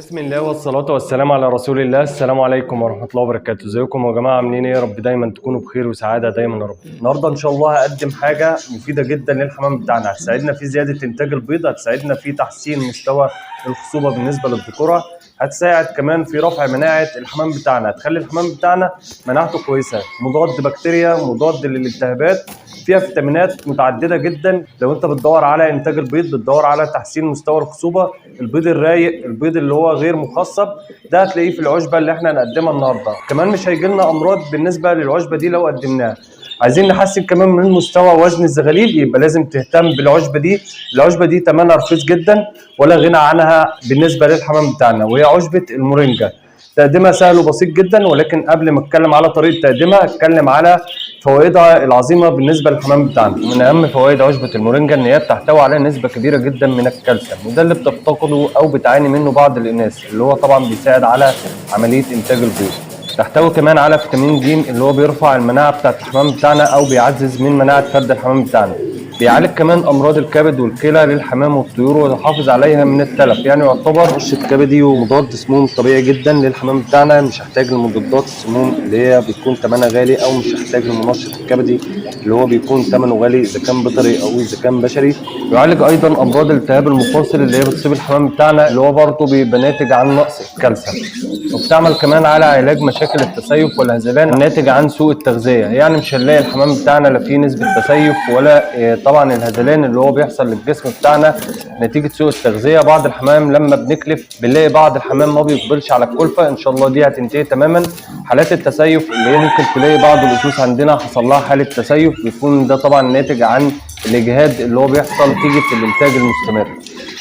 بسم الله والصلاة والسلام على رسول الله. السلام عليكم ورحمة الله وبركاته. ازيكم يا جماعة، عاملين ايه؟ يا رب دايما تكونوا بخير وسعادة دايما يا رب. النهارده ان شاء الله هقدم حاجة مفيدة جدا للحمام بتاعنا، هتساعدنا في زيادة انتاج البيض، هتساعدنا في تحسين مستوى الخصوبة بالنسبة للذكورة، هتساعد كمان في رفع مناعة الحمام بتاعنا، هتخلي الحمام بتاعنا مناعته كويسة، مضاد بكتيريا، مضاد للالتهابات، فيها فيتامينات متعدده جدا. لو انت بتدور على انتاج البيض، بتدور على تحسين مستوى الخصوبه، البيض الرايق، البيض اللي هو غير مخصب، ده هتلاقيه في العشبه اللي احنا هنقدمها النهارده. كمان مش هيجي لنا امراض بالنسبه للعشبه دي لو قدمناها. عايزين نحسن كمان من مستوى وزن الزغاليل، يبقى لازم تهتم بالعشبه دي. العشبه دي ثمنها رخيص جدا ولا غنى عنها بالنسبه للحمام بتاعنا، وهي عشبه المورينجا. تقديمها سهل وبسيط جدا، ولكن قبل ما اتكلم على طريقه تقديمها اتكلم على فوائدها العظيمه بالنسبه للحمام بتاعنا. من اهم فوائد عشبه المورينجا ان هي بتحتوي على نسبه كبيره جدا من الكالسيوم، وده اللي بتفتقده او بتعاني منه بعض الناس، اللي هو طبعا بيساعد على عمليه انتاج البيض. تحتوي كمان على فيتامين ج اللي هو بيرفع المناعه بتاعه الحمام بتاعنا او بيعزز من مناعه فرد الحمام بتاعنا. بيعالج كمان امراض الكبد والكلى للحمام والطيور ويحافظ عليها من التلف، يعني يعتبر مرشد كبدي ومضاد سموم طبيعي جدا للحمام بتاعنا. مش هحتاج لمضادات السموم اللي هي بتكون ثمنها غالي، او مش هحتاج للمنشط الكبدي اللي هو بيكون ثمنه غالي اذا كان بيطري او اذا كان بشري. يعالج ايضا امراض التهاب المفاصل اللي هي بتصيب الحمام بتاعنا، اللي هو برضه بيبقى ناتج عن نقص الكالسيوم. وبتعمل كمان على علاج مشاكل التسيف والهزلان الناتج عن سوء التغذيه، يعني مش هنلاقي الحمام بتاعنا لا فيه نسبه تسيف ولا طبعا الهزلان اللي هو بيحصل للجسم بتاعنا نتيجه سوء التغذيه. بعض الحمام لما بنكلف بنلاقي بعض الحمام ما بيقبلش على الكلفه، ان شاء الله دي هتنتهي تماما. حالات التسيف اللي هي ممكن تلاقي بعض الاسوس عندنا حصل لها حاله تسيف، بيكون ده طبعا ناتج عن الاجهاد اللي هو بيحصل نتيجه الانتاج المستمر.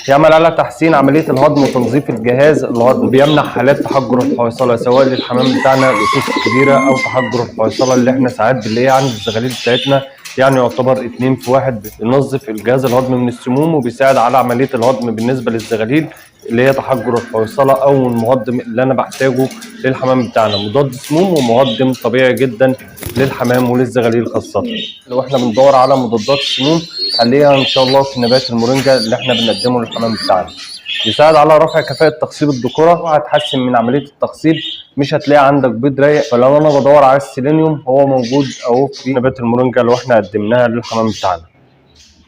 يعمل على تحسين عمليه الهضم وتنظيف الجهاز الهضمي، بيمنع حالات تحجر الحويصله سواء للحمام بتاعنا الاسوس الكبيره او تحجر الحويصله اللي احنا ساعات بنلاقيها عند الزغاليل بتاعتنا، يعني يعتبر 2 في 1. بينظف الجهاز الهضمي من السموم وبيساعد على عمليه الهضم بالنسبه للزغاليل اللي هي تحجر الحويصله، او المهضم اللي انا بحتاجه للحمام بتاعنا، مضاد سموم ومهضم طبيعي جدا للحمام وللزغاليل خاصه. لو احنا بندور على مضادات السموم هنلاقيها ان شاء الله في نبات المورينجا اللي احنا بنقدمه للحمام بتاعنا. يساعد على رفع كفاءة تخصيب الذكورة، وهتحسن من عملية التخصيب. مش هتلاقي عندك بيض رايق، فلو انا بدور على السيلينيوم هو موجود اهو في نبات المورينجا اللي احنا قدمناها للحمام بتاعنا.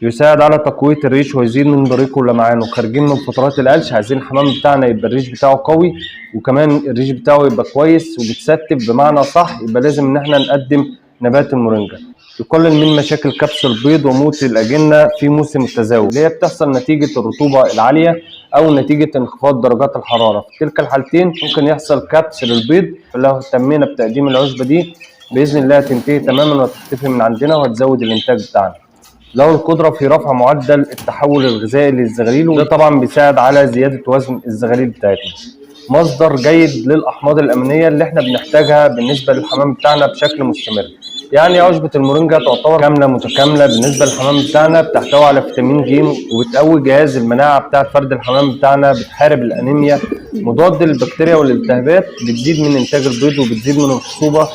يساعد على تقوية الريش ويزيد من بريقه ولمعانه. خارجين من فترات القلش، عايزين الحمام بتاعنا يبقى الريش بتاعه قوي، وكمان الريش بتاعه يبقى كويس وبتستف بمعنى صح، يبقى لازم ان احنا نقدم نبات المورينجا. يقلل من مشاكل كبس البيض وموت الأجنة في موسم التزاوج، اللي هي بتحصل نتيجة الرطوبة العالية أو نتيجة انخفاض درجات الحرارة. في تلك الحالتين ممكن يحصل كبس للبيض، فلو اهتمينا بتقديم العشبة دي بإذن الله هتنتهي تماما وهتختفي من عندنا وهتزود الإنتاج بتاعنا. له القدرة في رفع معدل التحول الغذائي للزغاليل، وده طبعا بيساعد على زيادة وزن الزغاليل بتاعتنا. مصدر جيد للأحماض الأمينية اللي احنا بنحتاجها بالنسبة للحمام بتاعنا بشكل مستمر. يعني عشبة المورينجا تعتبر كاملة متكاملة بالنسبة للحمام بتاعنا، بتحتوي على فيتامين ج وبتقوي جهاز المناعة بتاع فرد الحمام بتاعنا، بتحارب الأنيميا، مضاد للبكتيريا والالتهابات، بتزيد من إنتاج البيض وبتزيد من الخصوبة،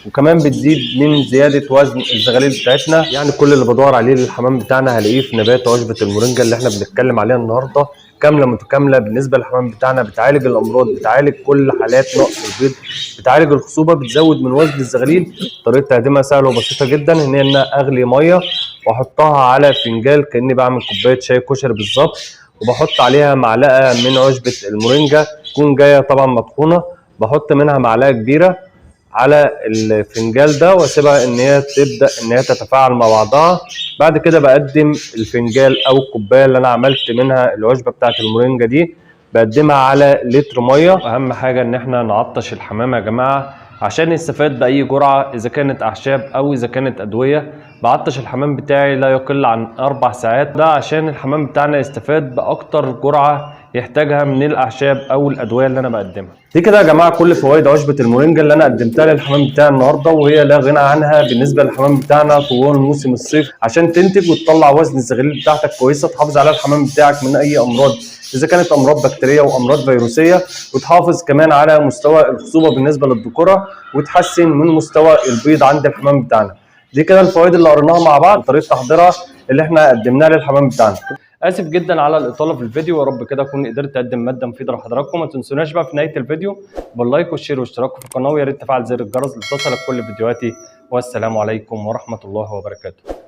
وكمان بتزيد من زيادة وزن الزغاليل بتاعتنا. يعني كل اللي بدور عليه للحمام بتاعنا هلاقيه في نبات عشبة المورينجا اللي احنا بنتكلم عليها النهارده. كامله متكامله بالنسبه للحمام بتاعنا، بتعالج الامراض، بتعالج كل حالات نقص البيض، بتعالج الخصوبه، بتزود من وزن الزغاليل. طريقه تقديمها سهله وبسيطه جدا، ان انا اغلي ميه واحطها على فنجان كاني بعمل كوبايه شاي كشري بالظبط، وبحط عليها معلقه من عشبه المورينجا تكون جايه طبعا مطحونه، بحط منها معلقه كبيره على الفنجان ده واسيبها ان هي تبدا ان هي تتفاعل مع بعضها. بعد كده بقدم الفنجان او الكوبايه اللي انا عملت منها العشبه بتاعه المورينجا دي، بقدمها على لتر ميه. اهم حاجه ان احنا نعطش الحمام يا جماعه عشان يستفاد باي جرعه، اذا كانت اعشاب او اذا كانت ادويه. بعطش الحمام بتاعي لا يقل عن 4 ساعات، ده عشان الحمام بتاعنا يستفاد باكتر جرعه يحتاجها من الاعشاب او الادويه اللي انا بقدمها. دي كده يا جماعه كل فوائد عشبه المورينجا اللي انا قدمتها للحمام بتاعي النهارده، وهي لا غنى عنها بالنسبه للحمام بتاعنا طوال موسم الصيف، عشان تنتج وتطلع وزن الزغاليل بتاعتك كويسه، تحافظ على الحمام بتاعك من اي امراض اذا كانت امراض بكتيريه وامراض فيروسيه، وتحافظ كمان على مستوى الخصوبه بالنسبه للذكوره، وتحسن من مستوى البيض عند الحمام بتاعنا. دي كده الفوائد اللي قريناها مع بعض، طريقه تحضيرها اللي احنا قدمناها للحمام بتاعنا. اسف جدا على الاطاله في الفيديو، يا رب كده اكون قدرت اقدم ماده مفيده لحضراتكم. ما تنسوناش بقى في نهايه الفيديو باللايك والشير والاشتراك في القناه، ويا ريت تفعل زر الجرس لتصلك كل فيديوهاتي. والسلام عليكم ورحمه الله وبركاته.